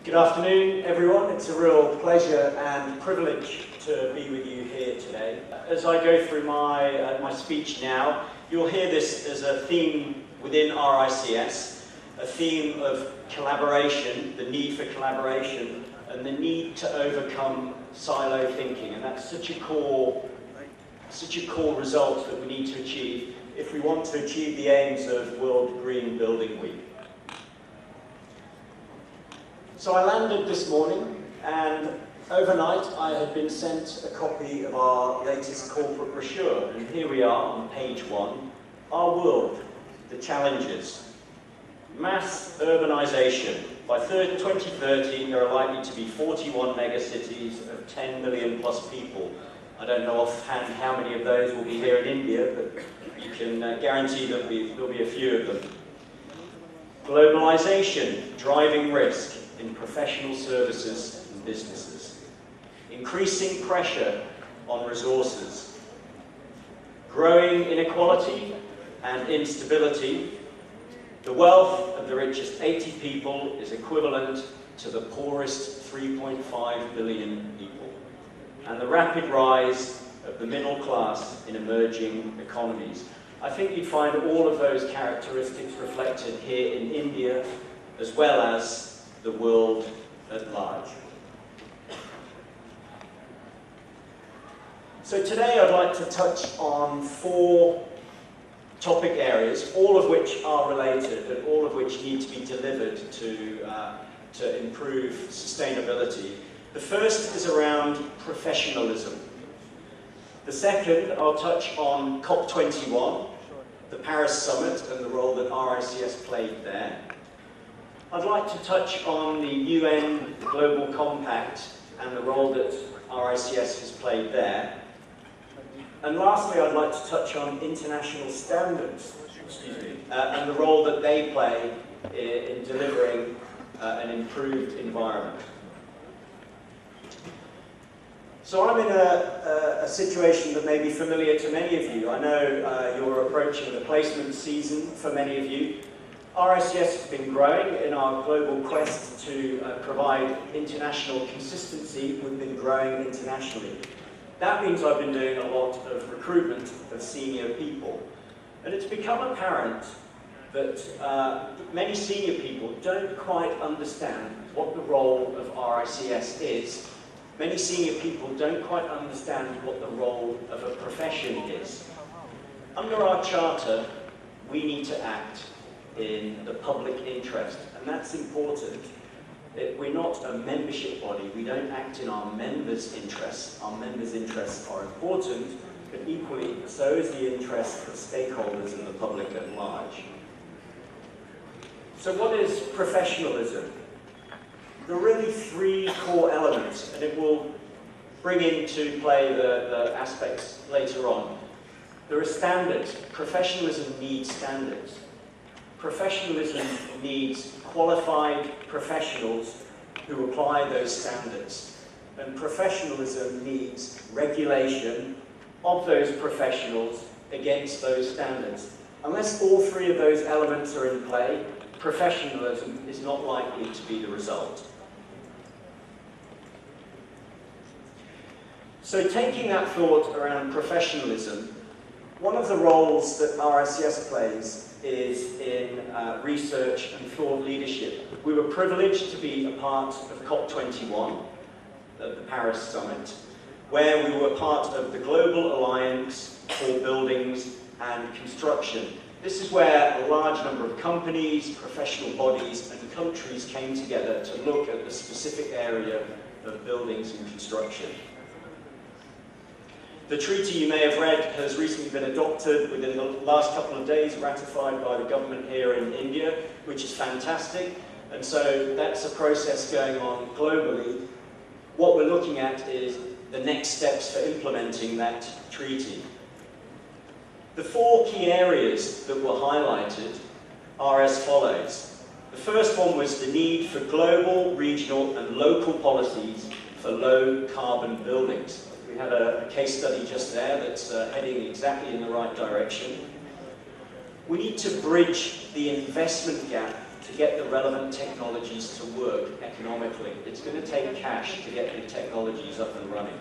Good afternoon, everyone. It's a real pleasure and privilege to be with you here today. As I go through my speech now, you'll hear this as a theme within RICS, a theme of collaboration, the need for collaboration, and the need to overcome silo thinking. And that's such a core result that we need to achieve if we want to achieve the aims of World Green Building Week. So I landed this morning, and overnight I had been sent a copy of our latest corporate brochure, and here we are on page 1. Our world, the challenges. Mass urbanisation. By 2030 there are likely to be 41 megacities of 10 million plus people. I don't know offhand how many of those will be here in India, but you can guarantee there'll be a few of them. Globalisation, driving risk in professional services and businesses. Increasing pressure on resources. Growing inequality and instability. The wealth of the richest 80 people is equivalent to the poorest 3.5 billion people. And the rapid rise of the middle class in emerging economies. I think you'd find all of those characteristics reflected here in India, as well as the world at large. So today I'd like to touch on 4 topic areas, all of which are related and all of which need to be delivered to improve sustainability. The first is around professionalism. The second, I'll touch on COP21, the Paris Summit and the role that RICS played there. I'd like to touch on the UN Global Compact and the role that RICS has played there. And lastly, I'd like to touch on international standards, and the role that they play in delivering an improved environment. So I'm in a situation that may be familiar to many of you. I know you're approaching the placement season for many of you. RICS has been growing in our global quest to provide international consistency. We've been growing internationally. That means I've been doing a lot of recruitment of senior people. And it's become apparent that many senior people don't quite understand what the role of RICS is. Many senior people don't quite understand what the role of a profession is. Under our charter, we need to act in the public interest, and that's important. We're not a membership body. We don't act in our members' interests. Our members' interests are important, but equally, so is the interest of stakeholders and the public at large. So what is professionalism? There are really 3 core elements, and it will bring into play the aspects later on. There are standards. Professionalism needs standards. Professionalism needs qualified professionals who apply those standards. And professionalism needs regulation of those professionals against those standards. Unless all 3 of those elements are in play, professionalism is not likely to be the result. So taking that thought around professionalism, one of the roles that RICS plays is in research and thought leadership. We were privileged to be a part of COP21, the Paris Summit, where we were part of the Global Alliance for Buildings and Construction. This is where a large number of companies, professional bodies and countries came together to look at the specific area of buildings and construction. The treaty you may have read has recently been adopted within the last couple of days, ratified by the government here in India, which is fantastic. And so that's a process going on globally. What we're looking at is the next steps for implementing that treaty. The 4 key areas that were highlighted are as follows. The first one was the need for global, regional and local policies for low carbon buildings. We had a case study just there that's heading exactly in the right direction. We need to bridge the investment gap to to get the relevant technologies to work economically. It's going to take cash to get the technologies up and running.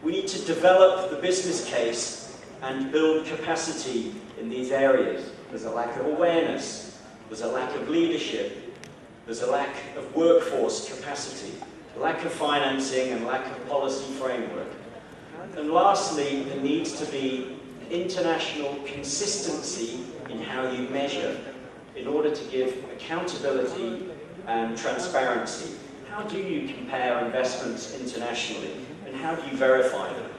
We need to develop the business case and build capacity in these areas. There's a lack of awareness, there's a lack of leadership, there's a lack of workforce capacity, lack of financing and lack of policy framework. And lastly, there needs to be international consistency in how you measure in order to give accountability and transparency. How do you compare investments internationally and how do you verify them?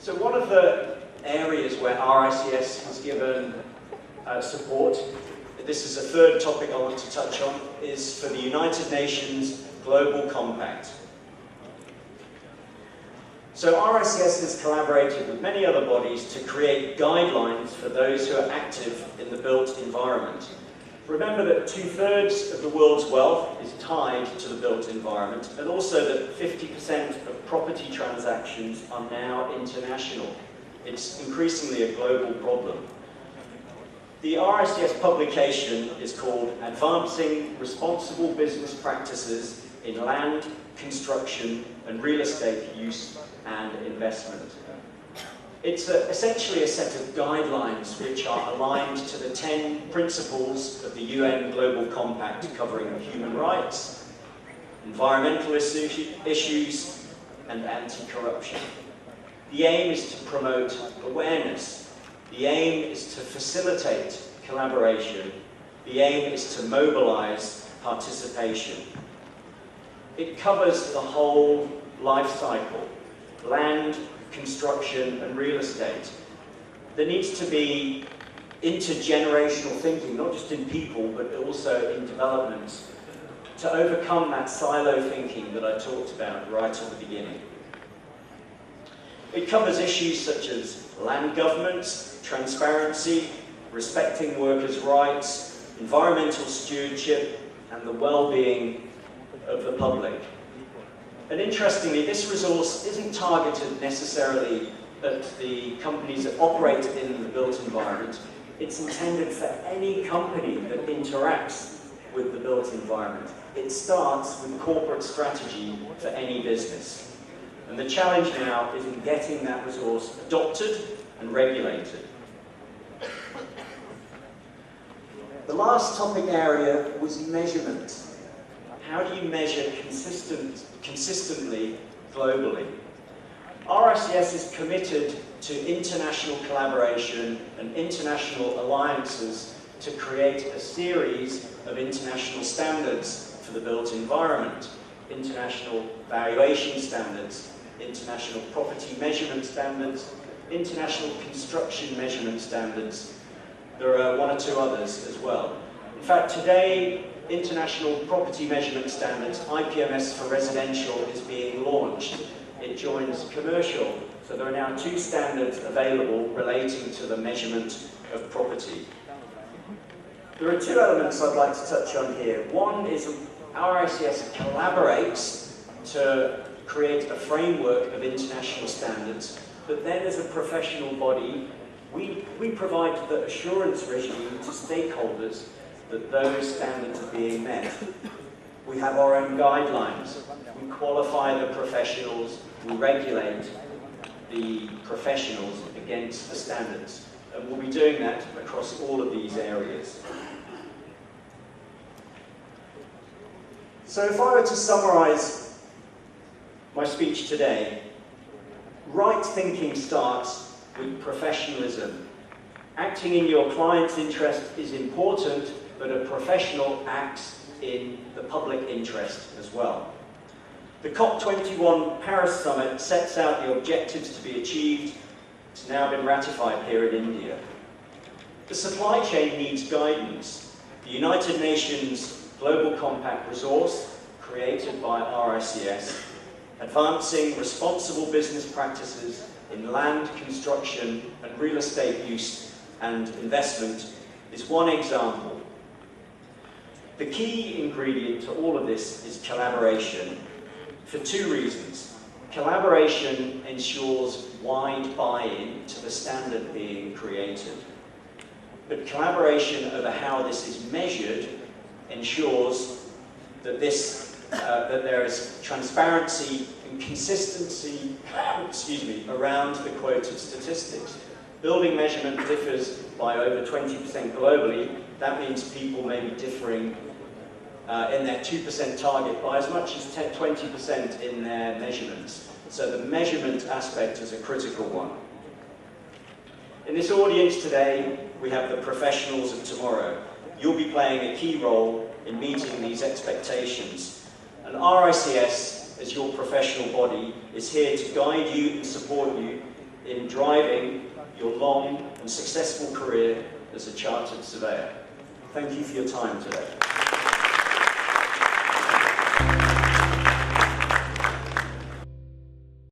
So one of the areas where RICS has given support, this is a third topic I want to touch on, is for the United Nations Global Compact. So RICS has collaborated with many other bodies to create guidelines for those who are active in the built environment. Remember that 2/3 of the world's wealth is tied to the built environment, and also that 50% of property transactions are now international. It's increasingly a global problem. The RICS publication is called Advancing Responsible Business Practices in Land, Construction and Real Estate Use and Investment. It's essentially a set of guidelines which are aligned to the 10 principles of the UN Global Compact covering human rights, environmental issues and anti-corruption. The aim is to promote awareness. The aim is to facilitate collaboration. The aim is to mobilize participation. It covers the whole life cycle: land, construction and real estate. There needs to be intergenerational thinking, not just in people but also in developments, to overcome that silo thinking that I talked about right at the beginning. It covers issues such as land governance, transparency, respecting workers' rights, environmental stewardship and the well-being of the public. And interestingly, this resource isn't targeted necessarily at the companies that operate in the built environment. It's intended for any company that interacts with the built environment. It starts with corporate strategy for any business. And the challenge now is in getting that resource adopted and regulated. The last topic area was measurement. How do you measure consistently globally? RICS is committed to international collaboration and international alliances to create a series of international standards for the built environment, international valuation standards, international property measurement standards, international construction measurement standards. There are one or two others as well. In fact, today, International Property Measurement Standards, IPMS for residential, is being launched. It joins commercial, so there are now 2 standards available relating to the measurement of property. There are 2 elements I'd like to touch on here. One is RICS collaborates to create a framework of international standards, but then as a professional body, we provide the assurance regime to stakeholders that those standards are being met. We have our own guidelines. We qualify the professionals. We regulate the professionals against the standards. And we'll be doing that across all of these areas. So if I were to summarize my speech today, right thinking starts with professionalism. Acting in your client's interest is important, but a professional acts in the public interest as well. The COP21 Paris Summit sets out the objectives to be achieved. It's now been ratified here in India. The supply chain needs guidance. The United Nations Global Compact resource, created by RICS, advancing responsible business practices in land, construction and real estate use and investment, is one example. The key ingredient to all of this is collaboration, for 2 reasons. Collaboration ensures wide buy-in to the standard being created. but collaboration over how this is measured ensures that that there is transparency and consistency around the quoted statistics. Building measurement differs by over 20% globally. That means people may be differing in their 2% target by as much as 20% in their measurements. So the measurement aspect is a critical one. In this audience today, we have the professionals of tomorrow. You'll be playing a key role in meeting these expectations. And RICS, as your professional body, is here to guide you and support you in driving your long and successful career as a chartered surveyor. Thank you for your time today.